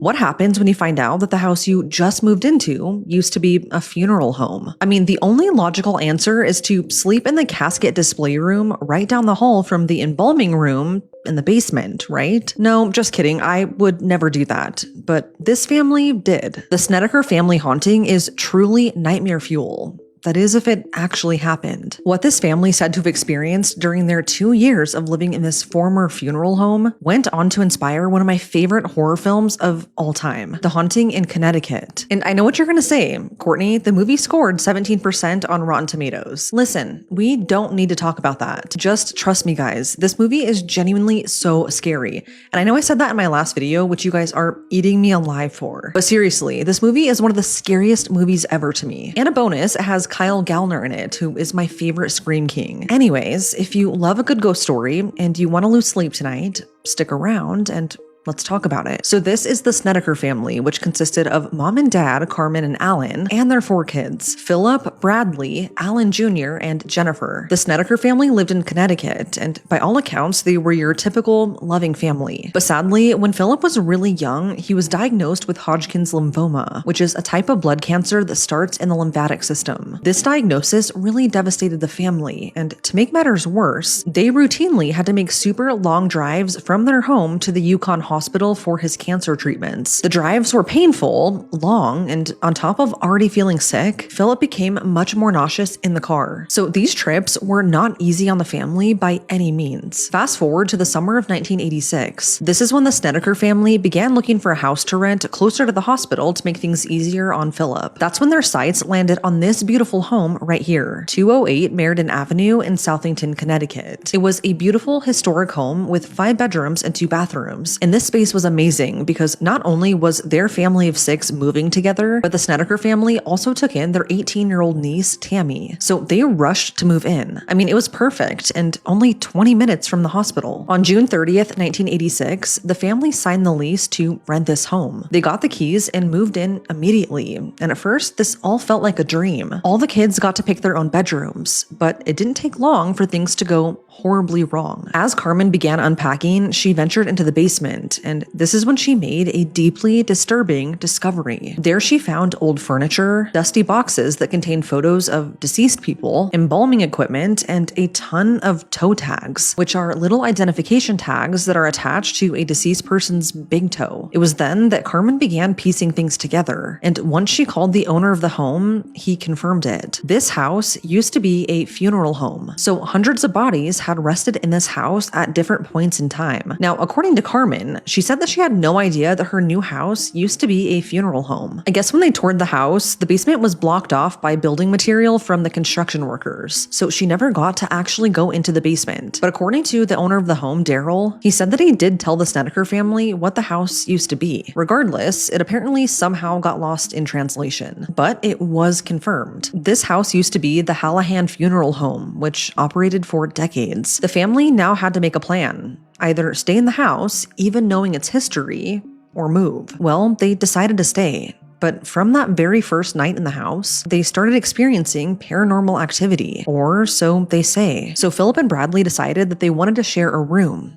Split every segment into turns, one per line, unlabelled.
What happens when you find out that the house you just moved into used to be a funeral home? I mean, the only logical answer is to sleep in the casket display room right down the hall from the embalming room in the basement, right? No, just kidding. I would never do that. But this family did. The Snedeker family haunting is truly nightmare fuel. That is, if it actually happened. What this family said to have experienced during their 2 years of living in this former funeral home went on to inspire one of my favorite horror films of all time, The Haunting in Connecticut. And I know what you're gonna say, Courtney, the movie scored 17% on Rotten Tomatoes. Listen, we don't need to talk about that. Just trust me, guys. This movie is genuinely so scary. And I know I said that in my last video, which you guys are eating me alive for. But seriously, this movie is one of the scariest movies ever to me. And a bonus, it has Kyle Gallner in it, who is my favorite Scream King. Anyways, if you love a good ghost story and you want to lose sleep tonight, stick around and let's talk about it. So this is the Snedeker family, which consisted of mom and dad, Carmen and Alan, and their 4 kids, Philip, Bradley, Alan Jr., and Jennifer. The Snedeker family lived in Connecticut, and by all accounts, they were your typical loving family. But sadly, when Philip was really young, he was diagnosed with Hodgkin's lymphoma, which is a type of blood cancer that starts in the lymphatic system. This diagnosis really devastated the family, and to make matters worse, they routinely had to make super long drives from their home to the Yukon hospital for his cancer treatments. The drives were painful, long, and on top of already feeling sick, Philip became much more nauseous in the car. So these trips were not easy on the family by any means. Fast forward to the summer of 1986. This is when the Snedeker family began looking for a house to rent closer to the hospital to make things easier on Philip. That's when their sights landed on this beautiful home right here, 208 Meriden Avenue in Southington, Connecticut. It was a beautiful historic home with 5 bedrooms and 2 bathrooms. And this space was amazing because not only was their family of 6 moving together, but the Snedeker family also took in their 18-year-old niece, Tammy. So they rushed to move in. I mean, it was perfect and only 20 minutes from the hospital. On June 30th, 1986, the family signed the lease to rent this home. They got the keys and moved in immediately. And at first, this all felt like a dream. All the kids got to pick their own bedrooms, but it didn't take long for things to go horribly wrong. As Carmen began unpacking, she ventured into the basement, and this is when she made a deeply disturbing discovery. There she found old furniture, dusty boxes that contained photos of deceased people, embalming equipment, and a ton of toe tags, which are little identification tags that are attached to a deceased person's big toe. It was then that Carmen began piecing things together, and once she called the owner of the home, he confirmed it. This house used to be a funeral home, so hundreds of bodies had rested in this house at different points in time. Now, according to Carmen, she said that she had no idea that her new house used to be a funeral home. I guess when they toured the house, the basement was blocked off by building material from the construction workers, so she never got to actually go into the basement. But according to the owner of the home, Daryl, he said that he did tell the Snedeker family what the house used to be. Regardless, it apparently somehow got lost in translation, but it was confirmed. This house used to be the Hallahan Funeral Home, which operated for decades. The family now had to make a plan. Either stay in the house, even knowing its history, or move. Well, they decided to stay. But from that very first night in the house, they started experiencing paranormal activity, or so they say. So Philip and Bradley decided that they wanted to share a room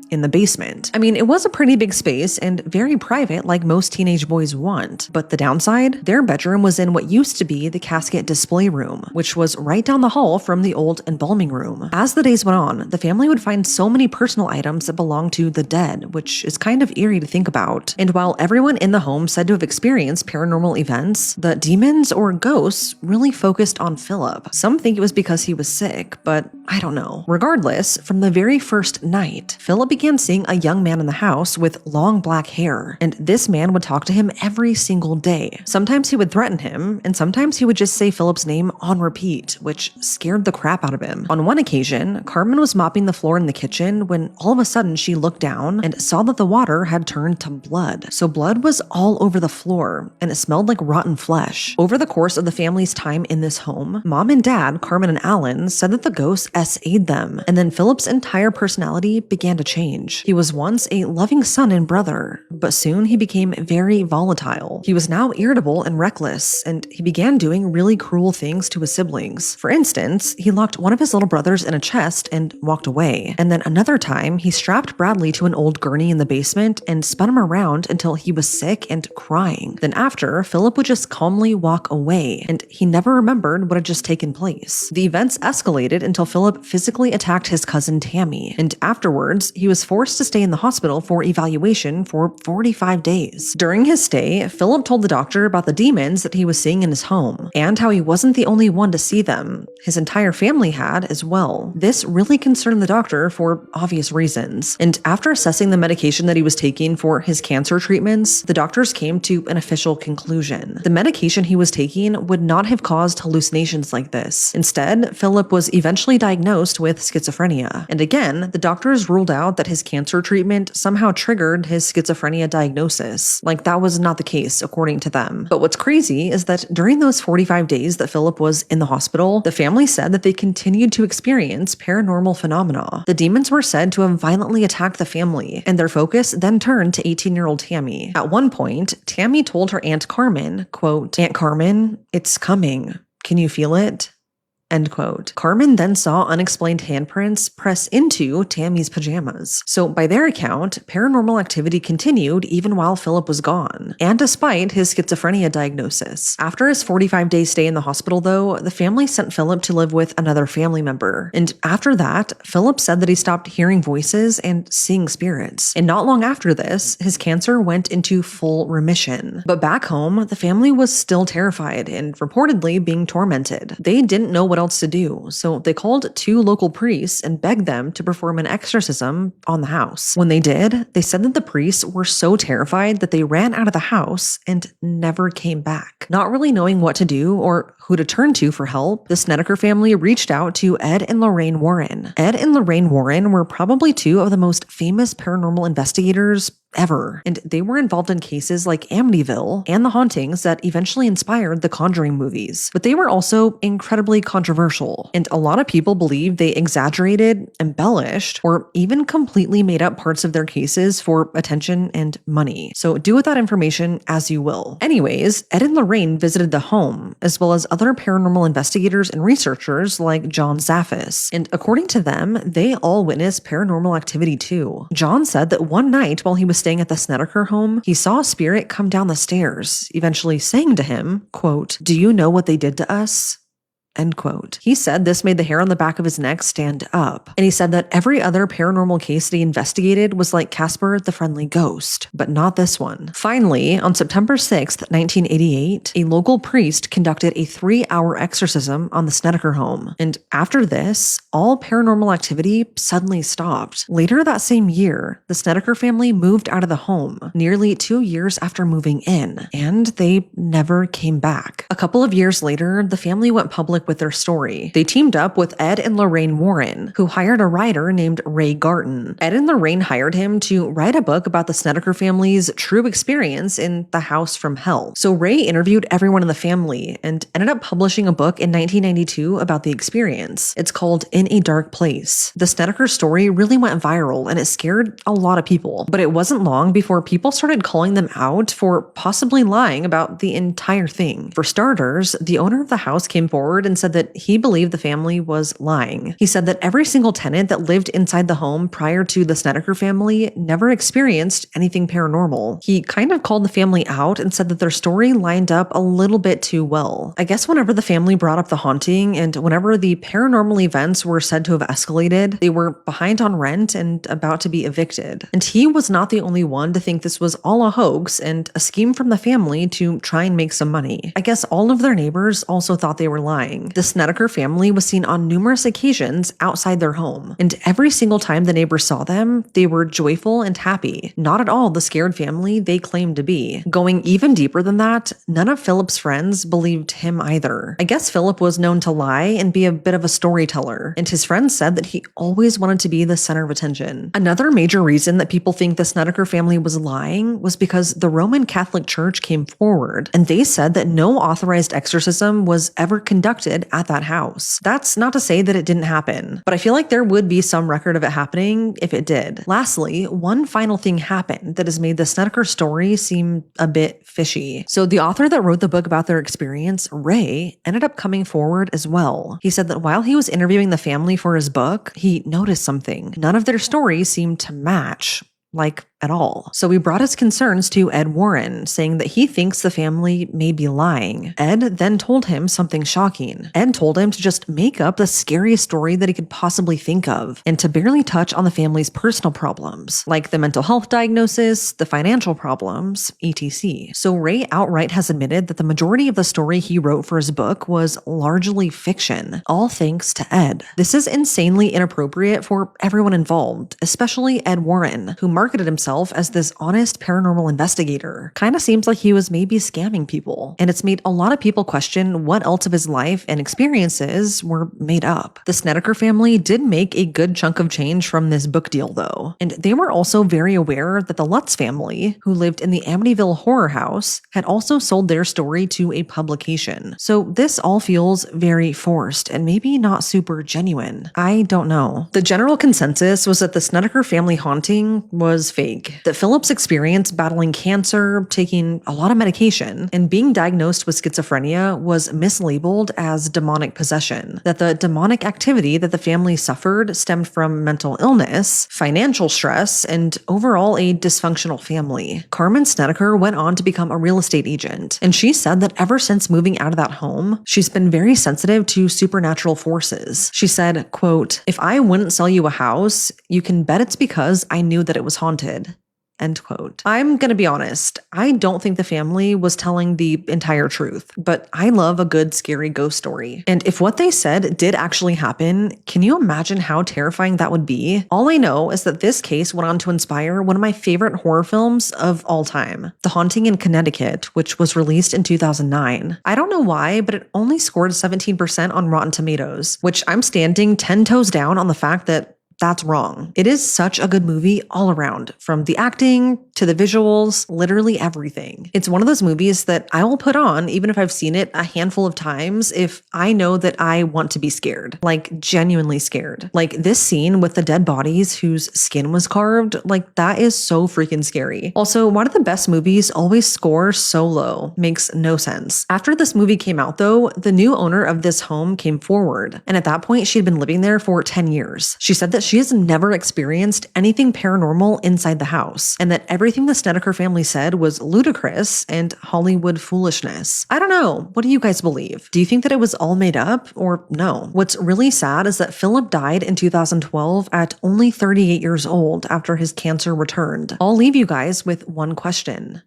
in the basement. I mean, it was a pretty big space and very private like most teenage boys want, but the downside, their bedroom was in what used to be the casket display room, which was right down the hall from the old embalming room. As the days went on, the family would find so many personal items that belonged to the dead, which is kind of eerie to think about. And while everyone in the home said to have experienced paranormal events, the demons or ghosts really focused on Philip. Some think it was because he was sick, but I don't know. Regardless, from the very first night, Philip began seeing a young man in the house with long black hair, and this man would talk to him every single day. Sometimes he would threaten him, and sometimes he would just say Philip's name on repeat, which scared the crap out of him. On one occasion, Carmen was mopping the floor in the kitchen when all of a sudden she looked down and saw that the water had turned to blood. So blood was all over the floor, and it smelled like rotten flesh. Over the course of the family's time in this home, mom and dad, Carmen and Alan, said that the ghosts SA'd them, and then Philip's entire personality began to change. change. He was once a loving son and brother, but soon he became very volatile. He was now irritable and reckless, and he began doing really cruel things to his siblings. For instance, he locked one of his little brothers in a chest and walked away. And then another time, he strapped Bradley to an old gurney in the basement and spun him around until he was sick and crying. Then after, Philip would just calmly walk away, and he never remembered what had just taken place. The events escalated until Philip physically attacked his cousin Tammy, and afterwards, he was forced to stay in the hospital for evaluation for 45 days. During his stay, Philip told the doctor about the demons that he was seeing in his home, and how he wasn't the only one to see them. His entire family had as well. This really concerned the doctor for obvious reasons, and after assessing the medication that he was taking for his cancer treatments, the doctors came to an official conclusion. The medication he was taking would not have caused hallucinations like this. Instead, Philip was eventually diagnosed with schizophrenia. And again, the doctors ruled out that his cancer treatment somehow triggered his schizophrenia diagnosis. Like, that was not the case, according to them. But what's crazy is that during those 45 days that Philip was in the hospital, the family said that they continued to experience paranormal phenomena. The demons were said to have violently attacked the family, and their focus then turned to 18-year-old Tammy. At one point, Tammy told her Aunt Carmen, quote, "Aunt Carmen, it's coming. Can you feel it?" End quote. Carmen then saw unexplained handprints press into Tammy's pajamas. So by their account, paranormal activity continued even while Philip was gone, and despite his schizophrenia diagnosis. After his 45-day stay in the hospital, though, the family sent Philip to live with another family member. And after that, Philip said that he stopped hearing voices and seeing spirits. And not long after this, his cancer went into full remission. But back home, the family was still terrified and reportedly being tormented. They didn't know what else to do, so they called 2 local priests and begged them to perform an exorcism on the house. When they did, they said that the priests were so terrified that they ran out of the house and never came back. Not really knowing what to do or who to turn to for help, the Snedeker family reached out to Ed and Lorraine Warren. Ed and Lorraine Warren were probably 2 of the most famous paranormal investigators ever, and they were involved in cases like Amityville and the hauntings that eventually inspired the Conjuring movies. But they were also incredibly controversial, and a lot of people believe they exaggerated, embellished, or even completely made up parts of their cases for attention and money. So do with that information as you will. Anyways, Ed and Lorraine visited the home, as well as other paranormal investigators and researchers like John Zaffis, and according to them, they all witnessed paranormal activity too. John said that one night while he was staying at the Snedeker home, he saw a spirit come down the stairs, eventually saying to him, quote, "Do you know what they did to us?" End quote. He said this made the hair on the back of his neck stand up. And he said that every other paranormal case that he investigated was like Casper the Friendly Ghost, but not this one. Finally, on September 6th, 1988, a local priest conducted a 3-hour exorcism on the Snedeker home. And after this, all paranormal activity suddenly stopped. Later that same year, the Snedeker family moved out of the home, nearly 2 years after moving in, and they never came back. A couple of years later, the family went public with their story. They teamed up with Ed and Lorraine Warren, who hired a writer named Ray Garton. Ed and Lorraine hired him to write a book about the Snedeker family's true experience in the house from hell. So Ray interviewed everyone in the family and ended up publishing a book in 1992 about the experience. It's called In a Dark Place. The Snedeker story really went viral and it scared a lot of people, but it wasn't long before people started calling them out for possibly lying about the entire thing. For starters, the owner of the house came forward and said that he believed the family was lying. He said that every single tenant that lived inside the home prior to the Snedeker family never experienced anything paranormal. He kind of called the family out and said that their story lined up a little bit too well. I guess whenever the family brought up the haunting and whenever the paranormal events were said to have escalated, they were behind on rent and about to be evicted. And he was not the only one to think this was all a hoax and a scheme from the family to try and make some money. I guess all of their neighbors also thought they were lying. The Snedeker family was seen on numerous occasions outside their home, and every single time the neighbors saw them, they were joyful and happy, not at all the scared family they claimed to be. Going even deeper than that, none of Philip's friends believed him either. I guess Philip was known to lie and be a bit of a storyteller, and his friends said that he always wanted to be the center of attention. Another major reason that people think the Snedeker family was lying was because the Roman Catholic Church came forward, and they said that no authorized exorcism was ever conducted haunted at that house. That's not to say that it didn't happen, but I feel like there would be some record of it happening if it did. Lastly, one final thing happened that has made the Snedeker story seem a bit fishy. So the author that wrote the book about their experience, Ray, ended up coming forward as well. He said that while he was interviewing the family for his book, he noticed something. None of their stories seemed to match. Like, at all. So we brought his concerns to Ed Warren, saying that he thinks the family may be lying. Ed then told him something shocking. Ed told him to just make up the scariest story that he could possibly think of, and to barely touch on the family's personal problems, like the mental health diagnosis, the financial problems, etc. So Ray outright has admitted that the majority of the story he wrote for his book was largely fiction, all thanks to Ed. This is insanely inappropriate for everyone involved, especially Ed Warren, who marketed himself as this honest paranormal investigator. Kinda seems like he was maybe scamming people, and it's made a lot of people question what else of his life and experiences were made up. The Snedeker family did make a good chunk of change from this book deal though, and they were also very aware that the Lutz family, who lived in the Amityville horror house, had also sold their story to a publication. So this all feels very forced and maybe not super genuine. I don't know. The general consensus was that the Snedeker family haunting was fake. That Philip's experience battling cancer, taking a lot of medication, and being diagnosed with schizophrenia was mislabeled as demonic possession. That the demonic activity that the family suffered stemmed from mental illness, financial stress, and overall a dysfunctional family. Carmen Snedeker went on to become a real estate agent, and she said that ever since moving out of that home, she's been very sensitive to supernatural forces. She said, quote, "If I wouldn't sell you a house, you can bet it's because I knew that it was haunted." End quote. I'm gonna be honest, I don't think the family was telling the entire truth, but I love a good scary ghost story. And if what they said did actually happen, can you imagine how terrifying that would be? All I know is that this case went on to inspire one of my favorite horror films of all time, The Haunting in Connecticut, which was released in 2009. I don't know why, but it only scored 17% on Rotten Tomatoes, which I'm standing 10 toes down on the fact that that's wrong. It is such a good movie all around, from the acting to the visuals, literally everything. It's one of those movies that I will put on even if I've seen it a handful of times if I know that I want to be scared, like genuinely scared. Like this scene with the dead bodies whose skin was carved, like that is so freaking scary. Also, why do the best movies always score so low? Makes no sense. After this movie came out though, the new owner of this home came forward, and at that point she had been living there for 10 years. She said that she has never experienced anything paranormal inside the house, and that everything the Snedeker family said was ludicrous and Hollywood foolishness. I don't know. What do you guys believe? Do you think that it was all made up or no? What's really sad is that Philip died in 2012 at only 38 years old after his cancer returned. I'll leave you guys with one question.